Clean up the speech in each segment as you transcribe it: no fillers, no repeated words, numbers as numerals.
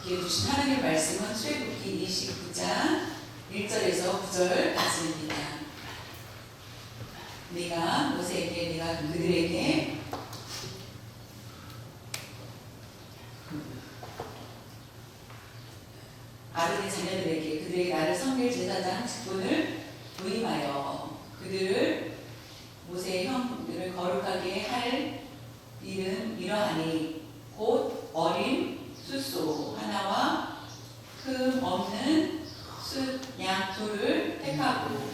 이렇게 주신 하나님의 말씀은 출애굽기 29장 1절에서 9절까지입니다. 내가 모세에게 내가 그들에게 아론의 자녀들에게 그들에게 나를 섬길 제사장 직분을 부임하여 그들을 모세의 형들을 거룩하게 할 일은 이러하니 곧 어린 숫소 하나와 흠 없는 숫양 둘을 택하고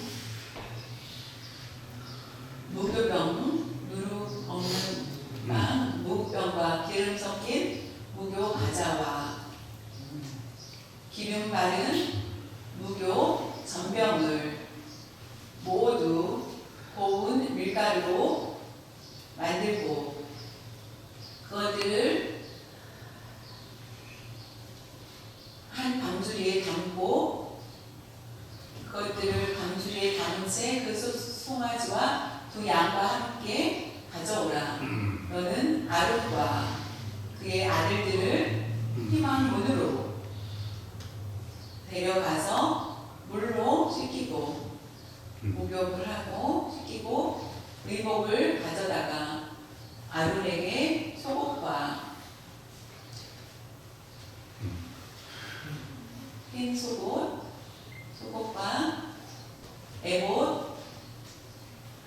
무교병 누룩 없는 빵 무교병과 기름 섞인 무교 과자와 기름 바른 무교 전병을 모두 고운 밀가루로 만들고 그것들을 한 방주리에 담고 그것들을 방주리에 담은 채 그 송아지와 두 양과 함께 가져오라. 너는 아론과 그의 아들들을 희망문으로 데려가서 물로 씻기고 목욕을 하고 씻기고 의복을 가져다가 아론에게 속옷과 흰 속옷과 에봇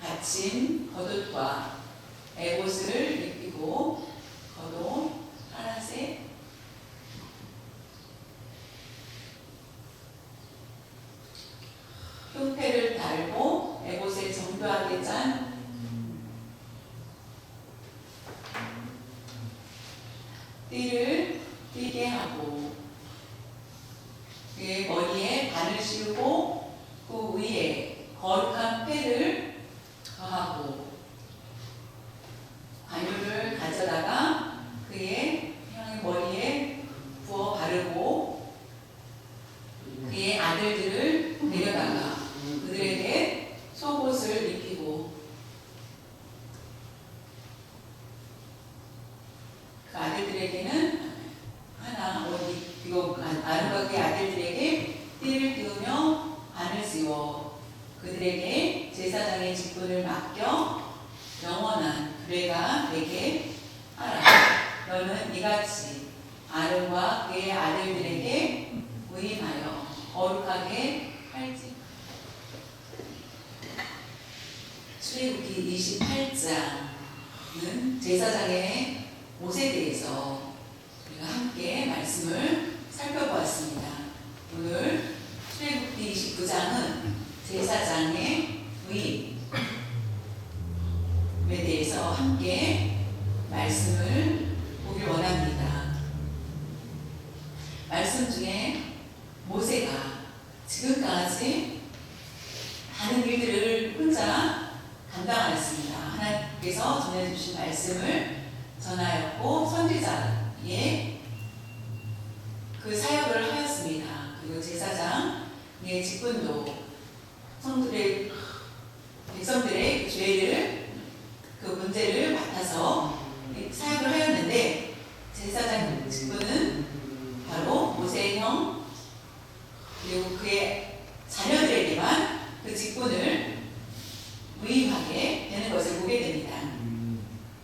받침 겉옷과 에봇을 입히고 겉옷 파란색 흉패를 달고 에봇에 정교하게 짠 띠를 띠게 하고 그의 머리에 바늘 씌우고 그 위에 거룩한 패를 더하고 관유를 가져다가 그의 머리에 부어 바르고 그의 아들들을 데려다가 그들에게 속옷을 입히고 그 아들들에게는 하나 이거 아론과 그의 아들들에게 띠를 띄우며 관을 씌워 그들에게 제사장의 직분을 맡겨 영원한 규례가 되게 하라. 너는 이같이 아론과 그의 아들들에게 부임하여 거룩하게 할지. 출애굽기 28장은 제사장의 옷에 대해서 우리가 함께 말씀을 살펴보았습니다. 오늘 출애굽기 29장은 제사장의 부임에 대해서 함께 말씀을 보길 원합니다. 말씀 중에 모세가 지금까지 많은 일들을 혼자 감당하였습니다. 하나님께서 전해주신 말씀을 전하였고 선지자의 그 사역을 하였습니다. 그리고 제사장의 직분도 성들의 백성들의 죄를 그 문제를 맡아서 사역을 하였는데 제사장 직분은 바로 모세의 형 그리고 그의 자녀들에게만 그 직분을 위임하게 되는 것을 보게 됩니다.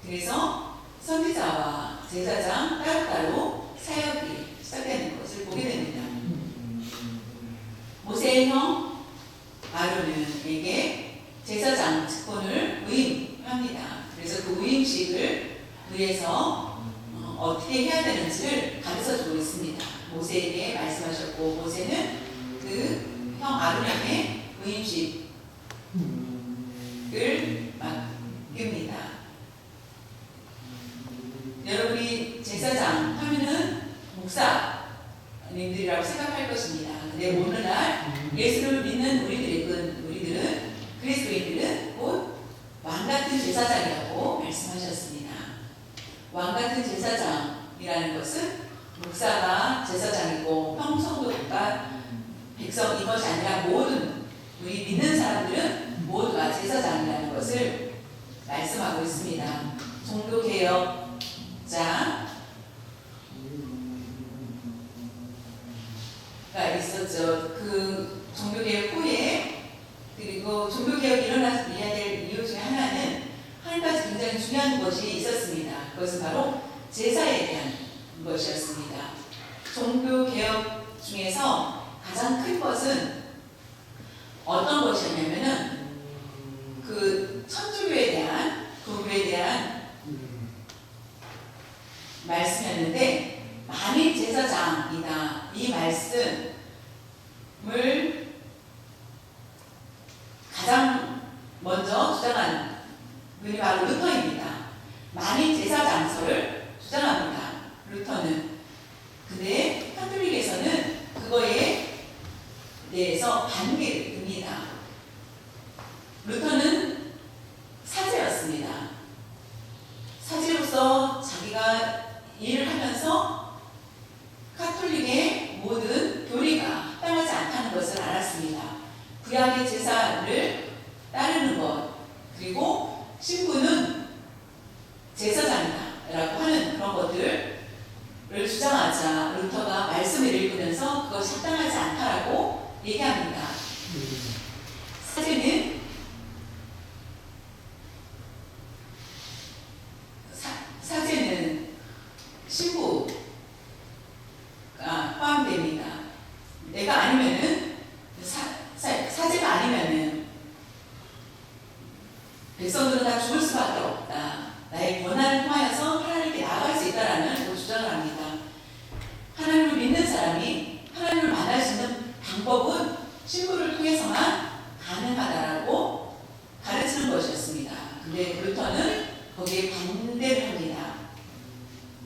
그래서 선지자와 제사장 따로따로 사역이 시작되는 것을 보게 됩니다. 모세의 형 아론에게 제사장 직분을 위임합니다. 그래서 그 위임식을 위해서 어떻게 해야 되는지를 가르쳐주고 있습니다. 모세에게 말씀하셨고 모세는 그 형 아론에게 위임식을 맡깁니다. 여러분이 제사장 하면은 목사님들이라고 생각할 것입니다. 근데 오늘날 예수를 믿는 우리들은 그리스도인들은 곧 왕같은 제사장이라고 말씀하셨습니다. 왕같은 제사장이라는 것은 목사가 제사장이고 평성도가 백성 이것이 아니라 모든 우리 믿는 사람들은 모두가 제사장이라는 것을 말씀하고 있습니다. 종교개혁자 있었죠. 그 종교개혁 후에, 그리고 종교개혁이 일어나야 될 이유 중에 하나는 한 가지 굉장히 중요한 것이 있었습니다. 그것은 바로 제사에 대한 것이었습니다. 종교개혁 중에서 가장 큰 것은 어떤 것이었냐면은 그 천주교에 대한, 교회에 대한 말씀이었는데, 만일 제사장이다, 이 말씀을 가장 먼저 주장한 분이 바로 루터입니다. 만일 제사장설을 주장합니다, 루터는. 근데 카톨릭에서는 그거에 대해서 반기를 듭니다. 루터는 사제였습니다. 사제로서 자기가 일을 하면서 카톨릭의 모든 교리가 합당하지 않다는 것을 알았습니다. 구약의 제사를 따르는 것, 그리고 신부는 제사장이다 라고 하는 그런 것들을 주장하자 루터가 말씀을 읽으면서 그것이 합당하지 않다라고 얘기합니다. 사제는 신부가 포함됩니다. 내가 아니면은 사제가 아니면은 백성들은 다 죽을 수밖에 없다. 나의 권한을 통하여서 하나님께 나아갈 수 있다라는 주장을 합니다. 하나님을 믿는 사람이 하나님을 만날 수 있는 방법은 신부를 통해서만 가능하다라고 가르치는 것이었습니다. 근데 루터는 거기에 반대를 합니다.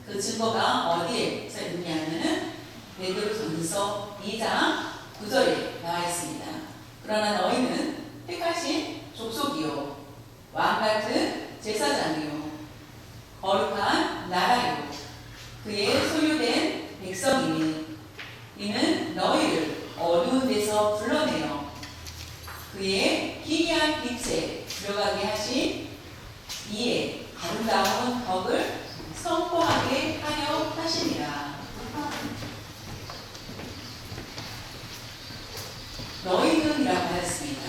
그 증거가 어디에서 있느냐면은 베드로전서 2장 9절에 나와 있습니다. 그러나 너희는 택하신 족속이요, 왕같은 제사장이요, 거룩한 나라요, 그의 소유된 백성이니 이는 너희를 어두운 데서 불러내어 그의 희미한 빛에 들어가게 하신 이의 아름다운 덕을 선포하게 하려 하시니라. 너희는이라고 하였습니다.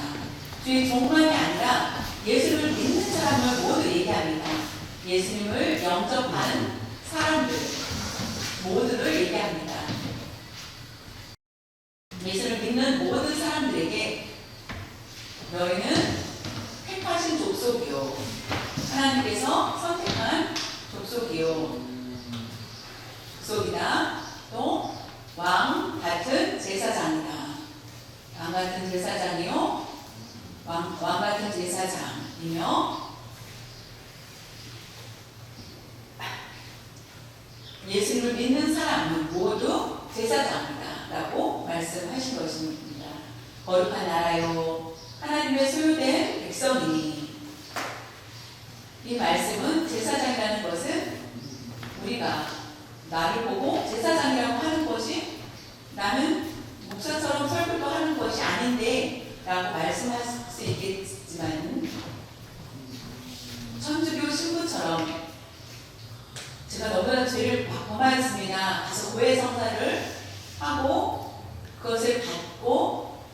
주의 종만이 아니라 예수를 믿는 사람을 모두 얘기합니다. 예수님을 영접한 사람들 모두를 얘기합니다. 예수를 믿는 모든 사람들에게 너희는 택하신 족속이요, 하나님께서 선택한 족속이다. 또 왕 같은 제사장이다. 왕 같은 제사장이요, 왕 같은 제사장이며 예수를 믿는 사람은 모두 제사장이다 라고 말씀하신 것입니다. 거룩한 나라요, 하나님의 소유된 백성이니. 이 말씀은 제사장이라는 것은 우리가 나를 보고 제사장이라고 하는 것이 나는 목사처럼 설교도 하는 것이 아닌데 라고 말씀할 수 있겠지만, 천주교 신부처럼 제가 너무나 죄를 범하였습니다, 가서 고해 성사를 하고 그것을 받고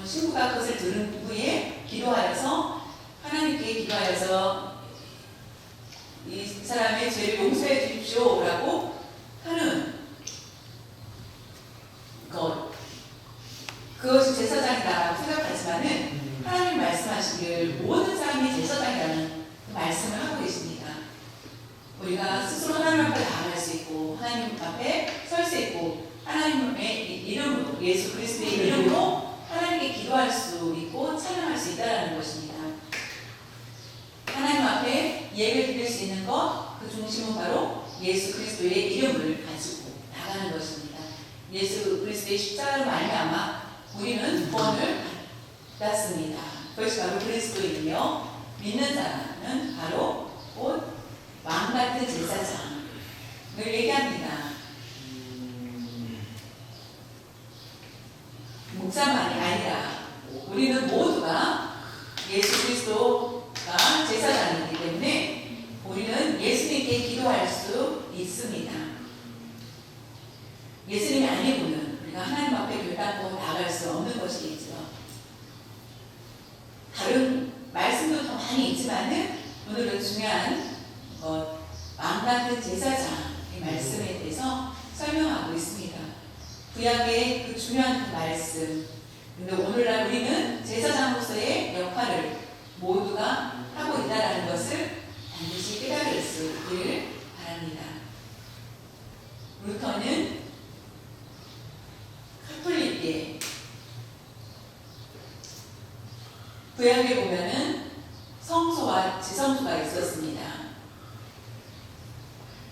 신부가 그것을 들은 후에 기도하여서 하나님께 기도하여서 이 사람의 죄를 용서해 주십시오 라고 하는 것, 그것이 제사장이다라고 생각하지만은 하나님 말씀하시길 모든 사람이 제사장이라는 그 말씀을 하고 계십니다. 우리가 스스로 하나님 앞에 나아갈 수 있고 하나님 앞에 설 수 있고 하나님의 이름으로, 예수 그리스도의 이름으로 하나님께 기도할 수 있고 찬양할 수 있다는 것입니다. 하나님 앞에 예배 드릴 수 있는 것, 그 중심은 바로 예수 그리스도의 이름을 가지고 나가는 것입니다. 예수 그리스도의 십자가로 말미암아 우리는 구원을 받았습니다. 그것이 바로 그리스도이며, 믿는 사람은 바로 곧 왕같은 제사장을 얘기합니다. 목사만이 아니라 우리는 모두가 예수 그리스도가 제사장이기 때문에 우리는 예수님께 기도할 수 있습니다. 예수님이 아니고는 우리가 하나님 앞에 결단코 나아갈 중요한 왕 같은 제사장의 말씀에 대해서 설명하고 있습니다. 구약의 그 중요한 그 말씀. 근데 오늘날 우리는 제사장으로서의 역할을 모두가 하고 있다는 것을 반드시 깨달을 수 있기를 바랍니다. 루터는 카톨릭계 구약에 보면은 성소와 지성소가 있었습니다.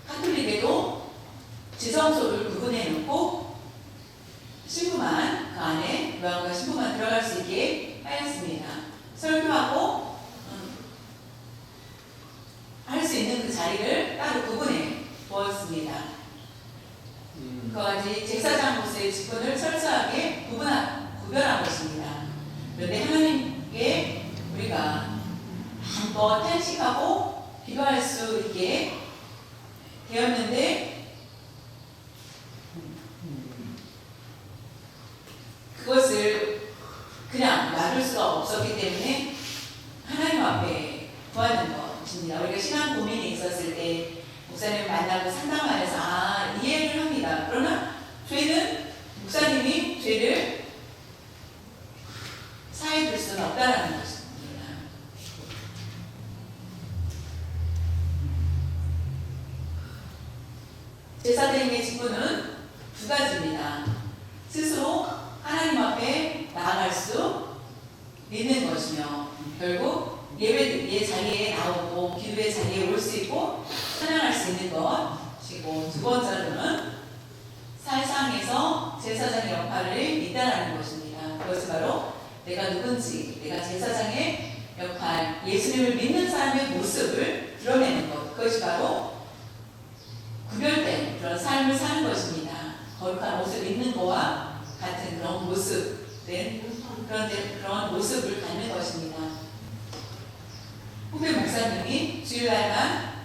카톨릭에도 지성소를 구분해 놓고 신부만 그 안에 요한과 신부만 들어갈 수 있게 하였습니다. 설교하고 할 수 있는 그 자리를 따로 구분해 두었습니다. 그와 같이 제사장으로서의 직분을 철저하게 구별한 것입니다. 그런데 하나님께 우리가 한껏 탄식하고 기도할 수 있게 되었는데 그것을 그냥 놔둘 수가 없었기 때문에 하나님 앞에 구하는 것입니다. 우리가 신앙 고민이 있었을 때 목사님을 만나고 상담하면서 이해를 합니다. 그러나 죄는 목사님이 죄를 사해줄 수는 없다는 것입니다. 제사장의 직분은 두 가지입니다. 스스로 하나님 앞에 나아갈 수 있는 것이며 결국 예배 자리에 나오고 기도의 자리에 올 수 있고 찬양할 수 있는 것이고 두 번째로는 살상에서 제사장의 역할을 있다라는 것입니다. 그것은 바로 내가 누군지, 내가 제사장의 역할, 예수님을 믿는 사람의 모습을 드러내는 것, 그것이 바로 구별된 그런 삶을 사는 것입니다. 거룩한 옷을 입는 것과 같은 그런 모습된 그런 모습을 갖는 것입니다. 후배 목사님이 주일날만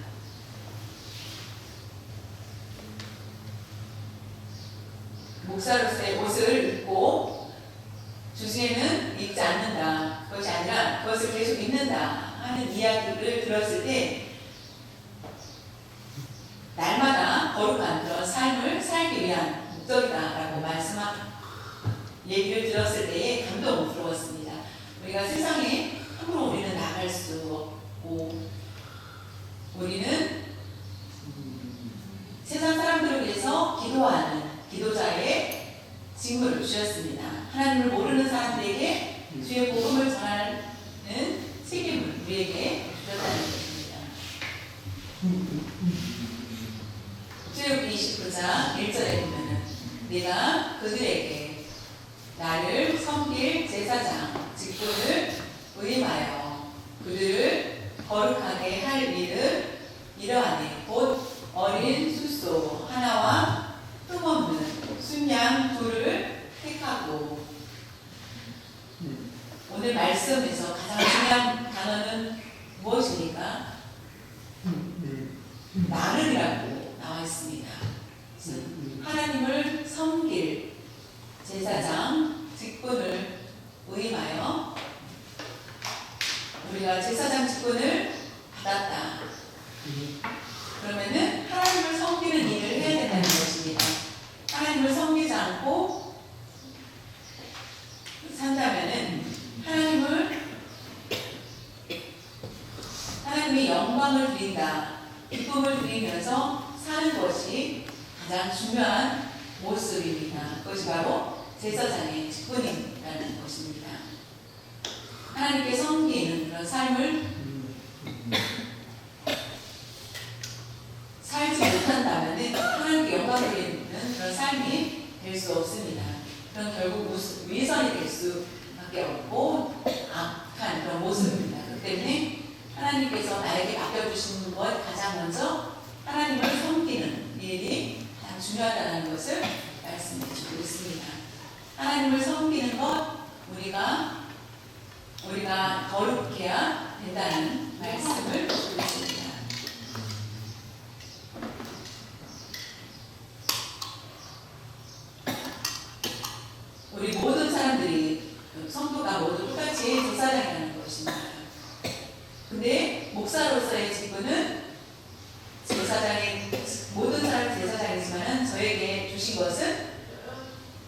목사로서의 옷을 입고 주중에는 입지 않는다. 그것이 아니라 그것을 계속 입는다 하는 이야기를 들었을 때 날마다 거룩한 그런 삶을 살기 위한 목적이다라고 얘기를 들었을 때에 감동을 들었습니다. 우리가 세상에 함부로 우리는 나갈 수 없고 우리는 세상 사람들을 위해서 기도하는 기도자의 직무를 주셨습니다. 하나님을 모르는 사람들에게 주의 복음을 전하는 책임을 우리에게 주셨다는 것입니다. 출애굽기 29장 1절에 보면은 내가 그들에게 나를 섬길 제사장 직분을 의임하여 그들을 거룩하게 할 일은 이러하니 곧 어린 숫소 하나와 흠없는 순양 둘을 택하고 오늘 말씀에서 가장 중요한 단어는 무엇입니까? 나를이라고 나와 있습니다. 하나님을 섬길 제사장 직분을 의임하여 우리가 제사장 직분을 받았다. 그러면은 하나님을 섬기는 일을 해야 된다는 것입니다. 하나님을 섬기지 않고 산다면은 하나님의 영광을 드린다, 기쁨을 드리면서 사는 것이 가장 중요한 모습입니다. 그것이 바로 제사장의 직분이라는 것입니다. 하나님께 섬기는 그런 삶을 살지 못한다면 하나님께 영광을 드리는 그런 삶이 될 수 없습니다. 그럼 결국 위선이 될 수밖에 없고 악한 그런 모습입니다. 그렇기 때문에 하나님께서 나에게 맡겨주시는 것 가장 먼저 하나님을 섬기는 일이 가장 중요하다는 것을 말씀해 주고 있습니다. 하나님을 섬기는 것 우리가 거룩해야 된다는 말씀을 주고 있습니다. 우리 모든 사람들이 성도가 모두 똑같이 제사장이라는 것입니다. 근데 목사로서의 직분은 것은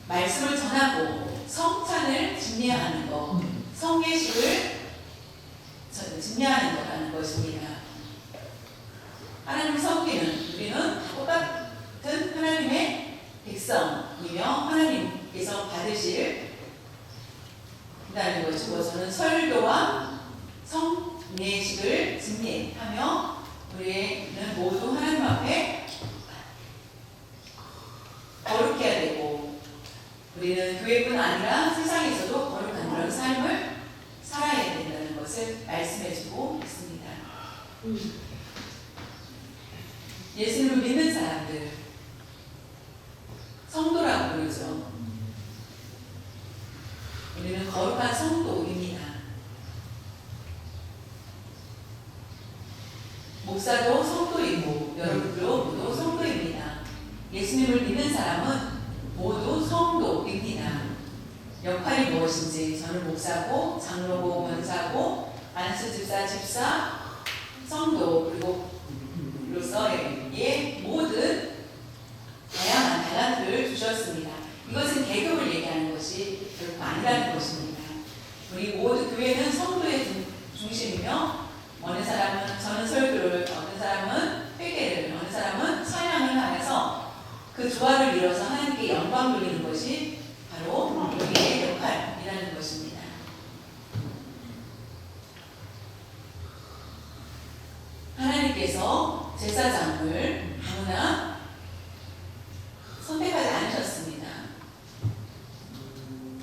말씀을 전하고 성찬을 집례하는 것, 성례식을 집례하는 거라는 것입니다. 하나님을 섬기는 우리는 똑같은 하나님의 백성이며 하나님께서 받으실 다는 것이고, 저는 설교와 성례식을 집례하며 우리는 모두 하나님 앞에 거룩해야 되고, 우리는 교회뿐 아니라 세상에서도 거룩한 그런 삶을 살아야 된다는 것을 말씀해주고 있습니다. 예수님을 믿는 사람들, 성도라고 부르죠. 우리는 거룩한 성도입니다. 목사도 성도이고 여러분도 모두 성도입니다. 예수님을 믿는 사람은 모두 성도입니다. 역할이 무엇인지 저는 목사고 장로고 권사고 안수 집사 집사 성도 그리고 로서의 모든 다양한 달란트를 주셨습니다. 이것은 계급을 얘기하는 것이 결코 아니라는 것입니다. 우리 모두 교회는 성도의 중심이며, 어느 사람은 저는 설교를, 어느 사람은 회개를, 어느 사람은 찬양을 하면서 그 조화를 이뤄서 하나님께 영광 돌리는 것이 바로 우리의 역할이라는 것입니다. 하나님께서 제사장을 아무나 선택하지 않으셨습니다.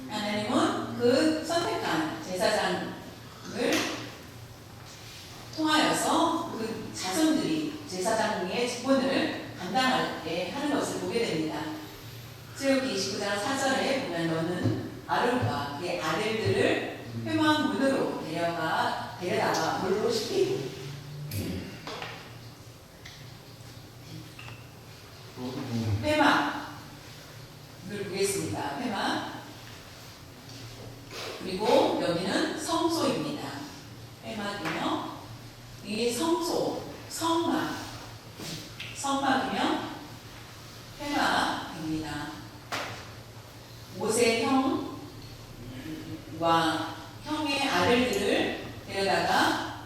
하나님은 그 선택한 제사장을 통하여서 그 자손들이 제사장의 직분을 감당하게 하는 것을 보게 됩니다. 출애굽기 29장 4절에 보면 너는 아론과 그의 아들들을 회막문으로 데려다가 물로 씻기고, 회막을 보겠습니다. 회막. 그리고 여기는 성소입니다. 회막이며, 이 성소, 성막이며 회막입니다. 모세 형과 형의 아들들을 데려다가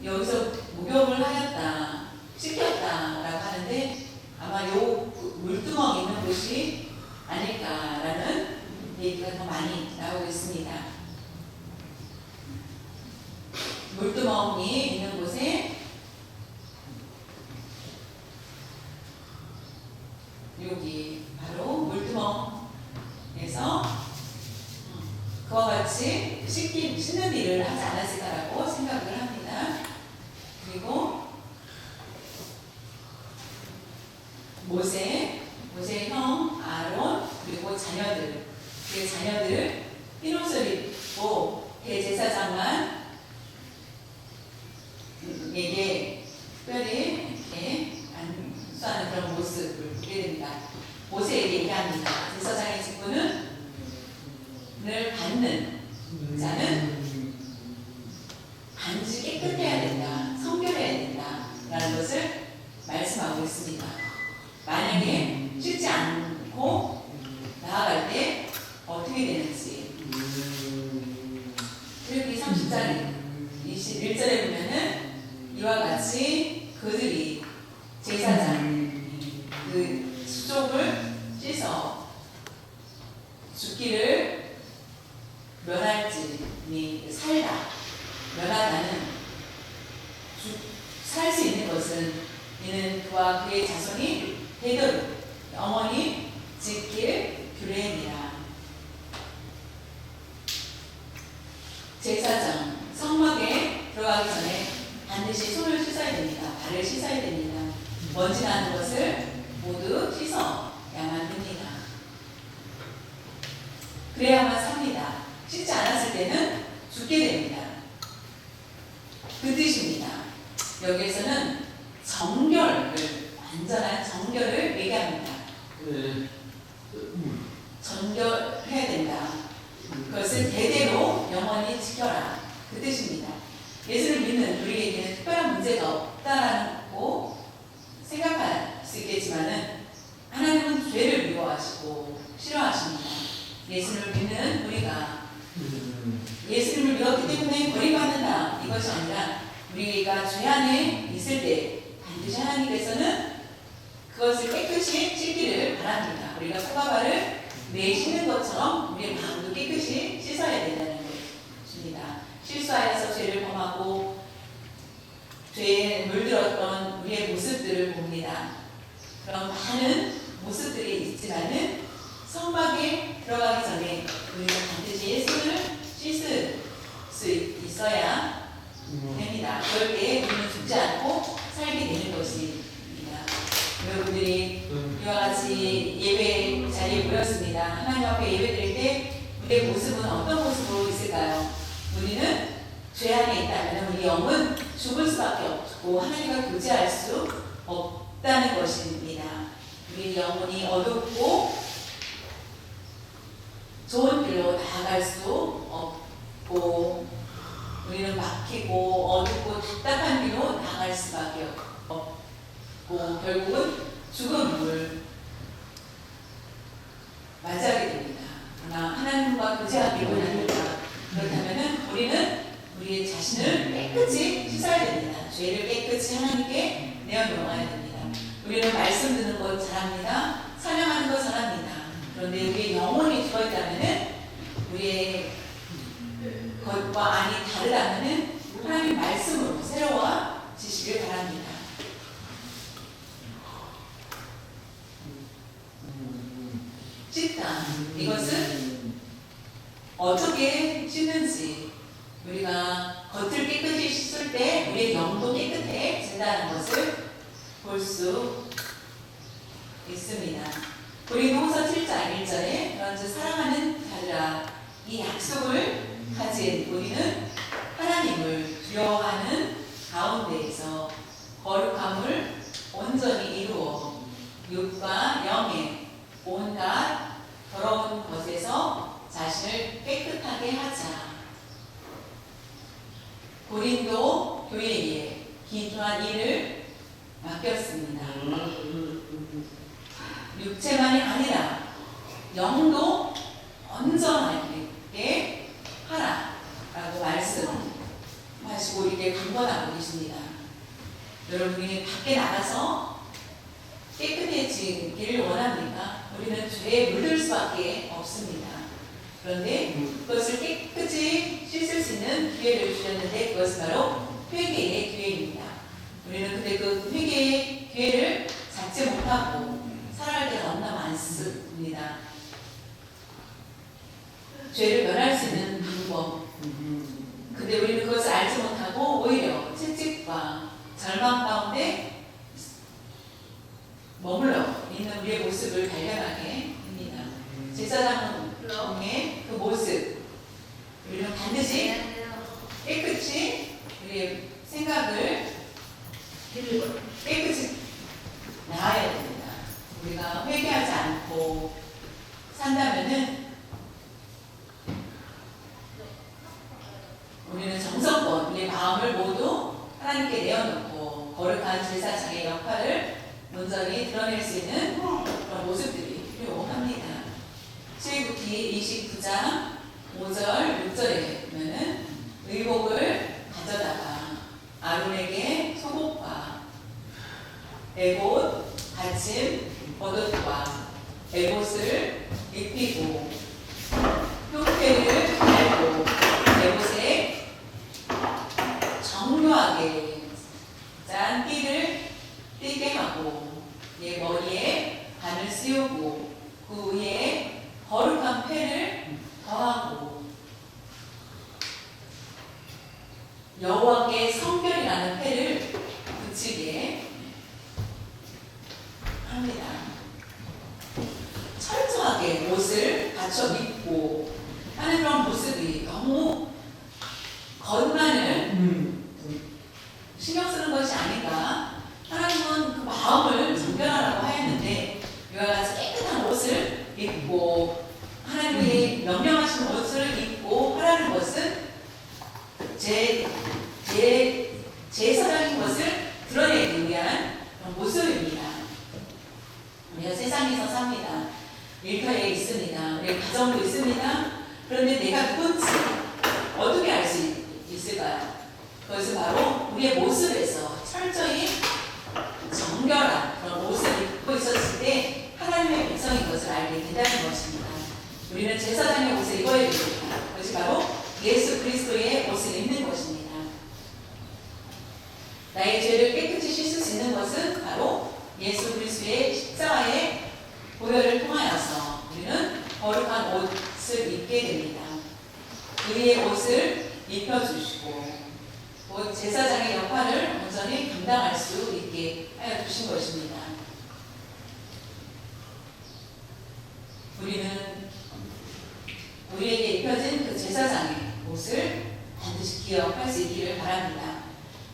여기서 목욕을 하였다, 씻겼다라고 하는데, 아마 요 물두멍 있는 곳이 아닐까라는 얘기가 더 많이 나오고 있습니다. 물두멍이 있는 곳에 여기 바로 물두멍에서 그와 같이 씻는 일을 하지 않았을까라고 생각을 합니다. 그리고 모세 형 아론 그리고 자녀들, 그 자녀들 흰옷을 입고 대제사장만 에게 특별히 이렇게 안수하는 그런 모습을 보게 됩니다. 모세에게 얘기합니다. 제사장의 직분을 받는 자는 반드시 깨끗해야 된다, 성결해야 된다 라는 것을 말씀하고 있습니다. 만약에 씻지 않고 나아갈 때 어떻게 되는지, 출애굽기 30장 21절에 보면은 이와 같이 그들이 제사장 그 수족을 씻어 죽기를 면할지 살다, 면하다는 살 수 있는 것은 이는 그와 그의 자손이 대대로 영원히 지킬 규례니라. 제사장 성막에 들어가기 전에 반드시 손을 씻어야 됩니다. 발을 씻어야 됩니다. 먼지 나는 것을 모두 씻어야만 됩니다. 그래야만 삽니다. 씻지 않았을 때는 죽게 됩니다. 그 뜻입니다. 여기에서는 완전한 정결을 얘기합니다. 정결해야 된다. 그것을 대대로 영원히 지켜라. 그 뜻입니다. 예수를 믿는 우리에게는 특별한 문제가 없다라고 생각할 수 있겠지만은, 하나님은 죄를 거부하시고 싫어하십니다. 예수님을 믿는 우리가 예수님을 믿었기 때문에 버림받는다 이것이 아니라 우리가 죄 안에 있을 때 반드시 하나님께서는 그것을 깨끗이 씻기를 바랍니다. 우리가 코가발을 매 씻는 것처럼 우리의 마음도 깨끗이 씻어야 된다는 것입니다. 실수하여서 죄를 범하고 죄에 물들었던 우리의 모습들을 봅니다. 그런 많은 모습들이 있지만은 성막에 들어가기 전에 우리는 반드시 손을 씻을 수 있어야 됩니다. 그럴 때 우리는 죽지 않고 살게 되는 것입니다. 여러분들이 이와 같이 예배 자리에 모였습니다. 하나님 앞에 예배 드릴 때 우리의 모습은 어떤 모습으로 있을까요? 우리는 죄 안에 있다면 우리 영은 죽을 수밖에 없고 하나님과 교제할 수 없다는 것입니다. 우리 영혼이 어둡고 좋은 길로 나아갈 수 없고 우리는 막히고 어둡고 답답한 길로 나아갈 수밖에 없고 결국은 죽음을 맞이하게 됩니다. 그러나 하나님과 교제하기 원합니다. 그렇다면 우리는 우리의 자신을 깨끗이 씻어야 됩니다. 죄를 깨끗이 하나님께 내어놓아야 됩니다. 우리는 말씀 듣는 것 잘합니다. 찬양하는 것 잘합니다. 그런데 우리의 영혼이 죽어있다면 우리의 것과 안이 다르다면 하나님 말씀으로 새로워지시길 바랍니다. 씻다. 이것은 어떻게 씻는지 우리가 겉을 깨끗이 씻을 때 우리의 영도 깨끗해진다는 것을 볼 수 있습니다. 고린도후서 7장 1절에 그런즉 사랑하는 자들아 이 약속을 가진 우리는 하나님을 두려워하는 가운데에서 거룩함을 온전히 이루어 육과 영의 온갖 더러운 것에서 자신을 깨끗하게 하자. 고린도 교회에 기도한 일을 맡겼습니다. 육체만이 아니라 영도 온전하게 하라라고 말씀하시고 우리에게 강권하고 계십니다. 여러분이 밖에 나가서 깨끗해지기를 원합니까? 우리는 죄에 물들 수밖에 없습니다. 그런데 그것을 깨끗이 씻을 수 있는 기회를 주셨는데 그것은 바로 회개의 기회입니다. 우리는 근데 그 회개의 기회를 잡지 못하고 살아갈 때가 너무나 많습니다. 죄를 면할 수 있는 방법. 근데 우리는 그것을 알지 못하고 오히려 채찍과 절망 가운데 머물러 있는 우리의 모습을 발견하게 됩니다. 제사장의 그 모습, 우리는 반드시 깨끗이 우리의 생각을 깨끗이 나아야 됩니다. 우리가 회개하지 않고 산다면은 우리는 정성껏 우리의 마음을 모두 하나님께 내어놓고 거룩한 제사장의 역할을 온전히 드러낼 수 있는 그런 모습들이 필요합니다. 출애굽기 29장 5절 6절에 보면은 의복을 가져다가 아론에게 속옷과 에봇 받침 겉옷과 에봇을 입히고 흉패를 달고 에봇에 정교하게 짠 띠를 띠게 하고 머리에 반을 씌우고 그 위에 거룩한 패를 더하고 여호와께 성결이라는 패를 붙이게 합니다. 철저하게 옷을 갖춰 입고 하는 그런 모습이 너무 겉만을 신경 쓰는 것이 아닌가. 하나님은 그 마음을 정결하라고 하였는데 이와 같이 깨끗한 옷을 입고 하나님이 명령하신 옷을 입고 하라는 것은 제사장인 것을 드러내기 위한 모습입니다. 우리가 세상에서 삽니다. 1년 백성인 것을 알게 된다는 것입니다. 우리는 제사장의 옷을 입어야 됩니다. 그것이 바로 예수 그리스도의 옷을 입는 것입니다. 나의 죄를 깨끗이 씻을 수 있는 것은 바로 예수 그리스도의 십자가의 보혈을 통하여서 우리는 거룩한 옷을 입게 됩니다. 우리의 옷을 입혀주시고 곧 제사장의 역할을 온전히 감당할 수 있게 하여 주신 것입니다. 우리는 우리에게 입혀진 그 제사장의 옷을 반드시 기억할 수 있기를 바랍니다.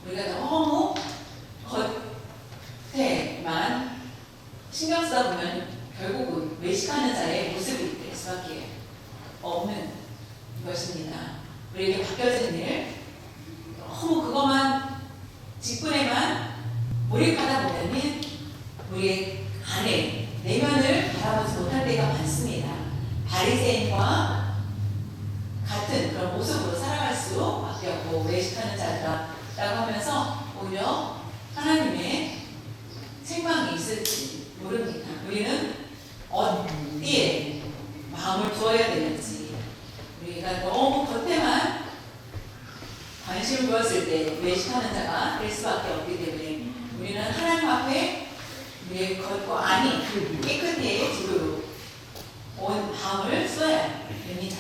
우리가 너무 겉에만 신경 쓰다 보면 결국은 외식하는 자의 모습이 될 수밖에 없는 것입니다. 우리에게 바뀌어진 일, 너무 그것만 직분에만 몰입하다 보면 우리의 안에 내면을 바라보지 못할 때가 많습니다. 바리새인과 같은 그런 모습으로 살아갈 수밖에 없고 외식하는 자라고 하면서 오히려 하나님의 책망이 있을지 모릅니다. 우리는 어디에 마음을 두어야 되는지, 우리가 너무 겉에만 관심을 두었을 때 외식하는 자가 될 수밖에 없기 때문에 우리는 하나님 앞에 우리의 겉과 안이 깨끗해지도록 온 마음을 쏘아야 됩니다.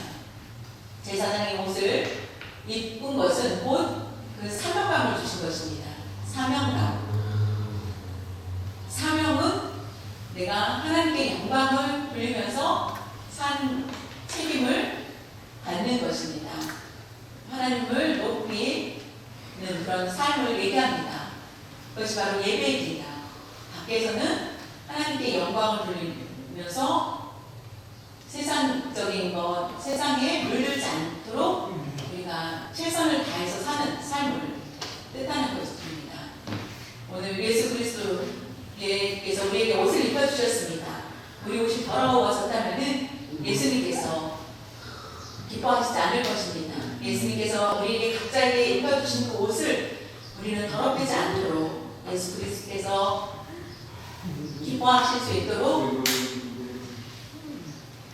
제사장의 옷을 입은 것은 곧 그 사명감을 주신 것입니다. 사명감. 사명은 내가 하나님께 영광을 돌리면서 산 책임을 받는 것입니다. 하나님을 높이는 그런 삶을 얘기합니다. 그것이 바로 예배입니다. 밖에서는 하나님께 영광을 돌리면서 세상적인 것, 세상에 물들지 않도록 우리가 최선을 다해서 사는 삶을 뜻하는 것입니다. 오늘 예수 그리스도께서 우리에게 옷을 입혀주셨습니다. 우리 옷이 더러워졌다면 예수님께서 기뻐하시지 않을 것입니다. 예수님께서 우리에게 각자에게 입혀주신 그 옷을 우리는 더럽히지 않도록 예수 그리스도께서 기뻐하실 수 있도록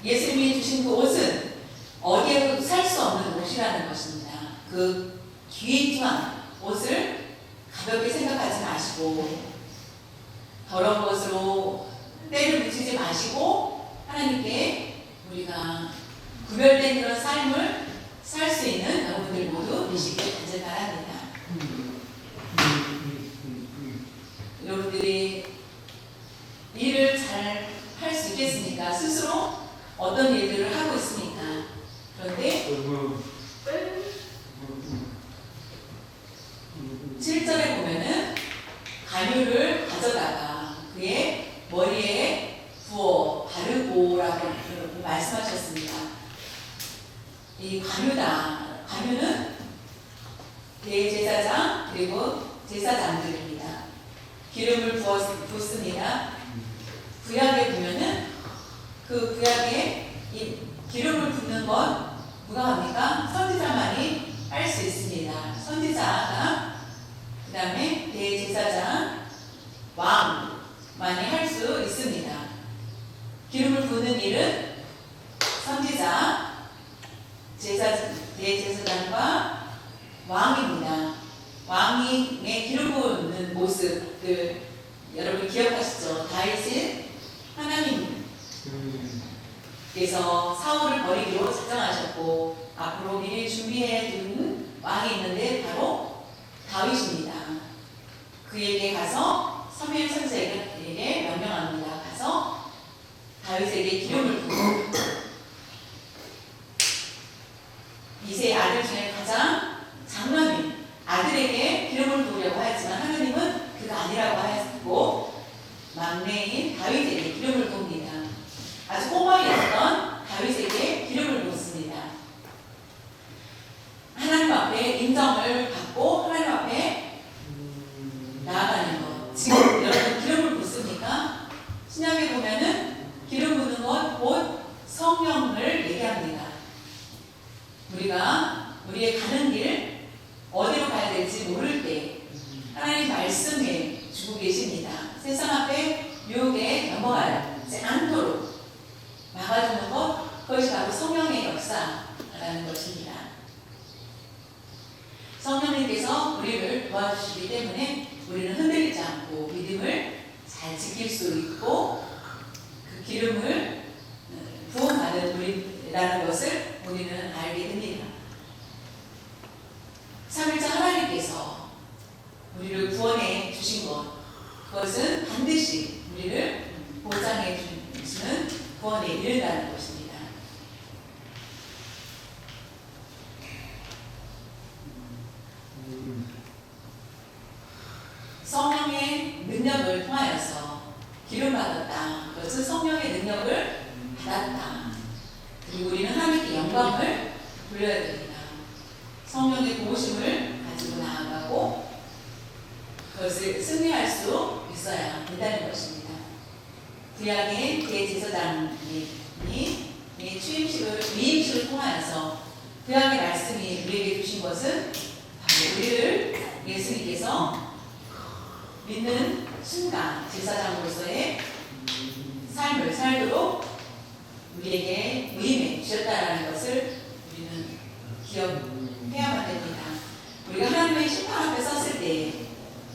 예수님이 주신 그 옷은 어디에도 살 수 없는 옷이라는 것입니다. 그 귀한 옷을 가볍게 생각하지 마시고 더러운 것으로 때를 붙이지 마시고 하나님께 우리가 구별된 그런 삶을 살 수 있는 여러분들 모두 되시길 간절히 바랍니다. 여러분들이 일을 잘 할 수 있겠습니까? 스스로 어떤 일들을 하고 있습니까? 그런데 7절에 보면은 간유를 가져다가 그의 머리에 부어 바르고라고 말씀하셨습니다. 이 간유다. 간유는 대제사장 그리고 제사장들입니다. 기름을 붓습니다. 구약에 보면은 그 구약에 이 기름을 붓는 건 누가 합니까? 선지자만이 할 수 있습니다. 선지자가 그 다음에 대제사장, 왕만이 할 수 있습니다. 기름을 부는 일은 선지자, 대제사장과 왕입니다. 왕의 기름 부는 모습을 여러분 기억하시죠? 다윗은 하나님께서 사울을 버리기로 작정하셨고 앞으로 미리 준비해 둔 왕이 있는데 바로 다윗입니다. 그에게 가서 사무엘 선지자에게 명령합니다. 가서 다윗에게 기름을 부고 이세 아들 중에 가장 장남인 아들에게 기름을 부으려고 하였지만 하나님은 그가 아니라고 하였고 막내인 다윗에게 기름을 부읍니다. 아주 꼬마였던 다윗에게 기름을 붓습니다. 하나님 앞에 인정을 받고 하나님 앞에 나아가는 것. 지금 여러분 기름을 붓습니까? 신약에 보면은 기름 붓는 것 곧 성령을 얘기합니다. 우리가 우리의 가는 길 어디로 가야 될지 모를 때 하나님 말씀해 주고 계십니다. 세상 앞에 유혹에 넘어가지 않도록 바로 성령의 역사라는 것입니다. 성령님께서 우리를 도와주시기 때문에 우리는 흔들리지 않고 믿음을 잘 지킬 수 있고 그 기름을 부어받은 우리라는 것을 우리는 알게 됩니다. 3일째 하나님께서 우리를 구원해 주신 것, 그것은 반드시 우리를 보장해 주시는 구원에 이른다는 것입니다. 성령의 능력을 통하여서 기름받았다. 그것은 성령의 능력을 받았다. 그리고 우리는 하나님께 영광을 돌려야 됩니다. 성령의 도우심을 가지고 나아가고 그것을 승리할 수 있어야 된다는 것입니다. 구약의 대제사장님이 위임식을 통하여서 구약의 말씀이 우리에게 주신 것은 바로 우리를 예수님께서 믿는 순간 제사장으로서의 삶을 살도록 우리에게 위임해 주셨다는 것을 우리는 기억해야만 됩니다. 우리가 하나님의 심판 앞에 섰을 때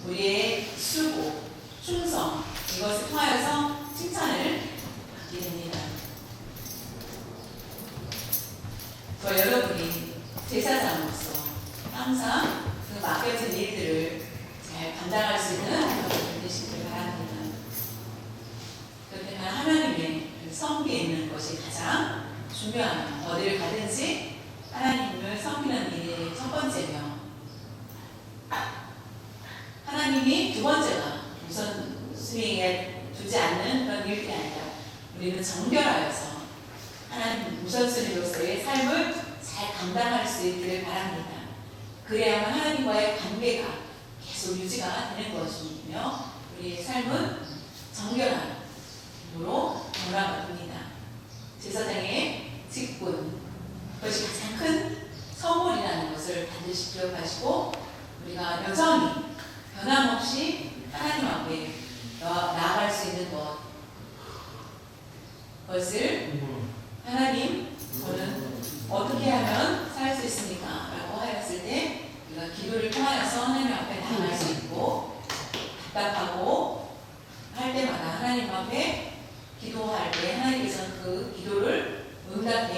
우리의 수고, 충성 이것을 통하여서 칭찬을 받게 됩니다. 여러분이 제사장으로서 항상 그 맡겨진 일들을 잘 감당할 수 있는 여러분 되시길 바랍니다. 그렇다면 하나님의 섬기는 것이 가장 중요합니다. 어디를 가든지 하나님을 섬기는 일이 첫 번째며 하나님이 두 번째가 우선순위에 두지 않는 그런 일이 아니라 우리는 정결하여서 하나님 우선순위로서의 삶을 잘 감당할 수 있기를 바랍니다. 그래야만 하나님과의 관계가 계속 유지가 되는 것이며 우리의 삶은 정결함으로 돌아갑니다. 제사장의 직분, 그것이 가장 큰 선물이라는 것을 반드시 기억하시고 우리가 여전히 변함없이 하나님 앞에 나아갈 수 있는 그것을 하나님, 저는 어떻게 하면 살 수 있습니까? 라고 하였을 때 우리가 기도를 통하여서 하나님 앞에 나아갈 수 있고 답답하고 할 때마다 하나님 앞에 기도할 때 하나님께서는 그 기도를 응답해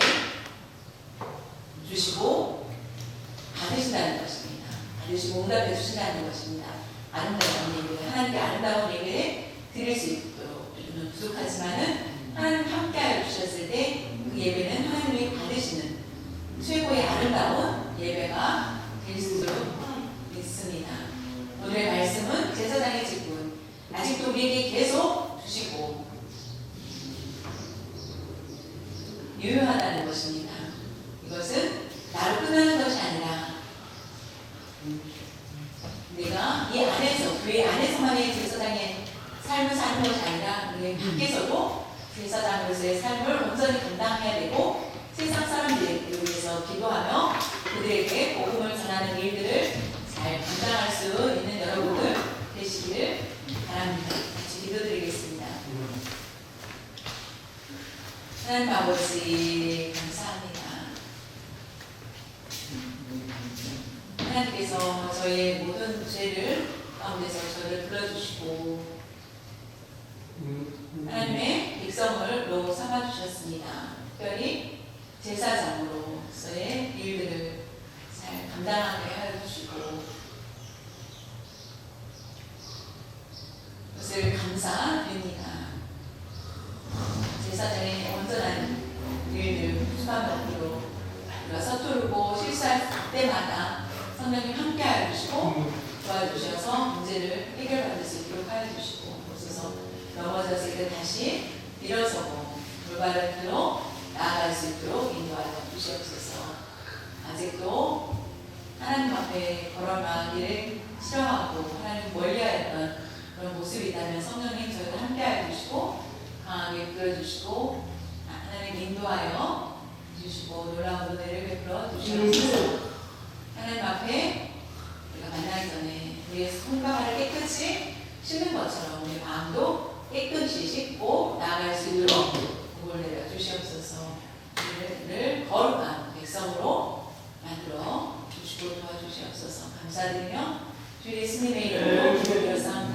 주시고 받으신다는 것입니다. 받으시고 응답해 주신다는 것입니다. 아름다운 예배, 하나님께 아름다운 예배에 드릴 수 있도록 우리는 부족하지만은 하나님 함께하여 주셨을 때 그 예배는 하나님이 받으시는 최고의 아름다운 예배가 될 수 있습니다. 오늘의 말씀은 제사장의 직분, 아직도 우리에게 계속 주시고 유효하다는 것입니다. 이것은 나로 끝나는 것이 아니라 내가 이 안에서, 교회 안에서만의 제사장의 삶을 사는 것이 아니라 우리 밖에서도 제사장으로서의 삶을 온전히 감당해야 되고 세상 사람들을 위해서 기도하며 그들에게 복음을 전하는 일들을 잘 감당할 수 있는 여러분들 되시기를 바랍니다. 같이 기도드리겠습니다. 하나님 아버지 감사합니다. 하나님께서 저희의 모든 죄를 가운데서 저를 불러주시고 하나님의 백성으로 삼아주셨습니다. 특별히 제사장으로서의 일들을 잘 감당하게 하여 주시고 그것을 감사드립니다. 제사장의 온전한 일들 수반이 없도록 우리가 서투르고 실수할 때마다 성령님 함께하여 주시고 도와주셔서 문제를 해결받을 수 있도록 하여 주시고 그래서 넘어졌을 때 다시 일어서고 올바른 길로 나아갈 수 있도록 인도하여 주시옵소서. 아직도 하나님 앞에 걸어나가기를 싫어하고 하나님 멀리하였던 그런 모습이 있다면 성령님 저희를 함께하여 주시고 강하게 이끌어주시고 하나님 인도하여 주시고 놀라운 은혜를 베풀어 주시옵소서. 하나님 앞에 우리가 만나기 전에 우리의 손가락을 깨끗이 씻는 것처럼 우리 마음도 깨끗이 씻고 나아갈 수 있도록 복을 내려 주시옵소서. 우리를 주옵소서. 감사드리며 주 예수님의 이름으로 기도드렸사옵나이다.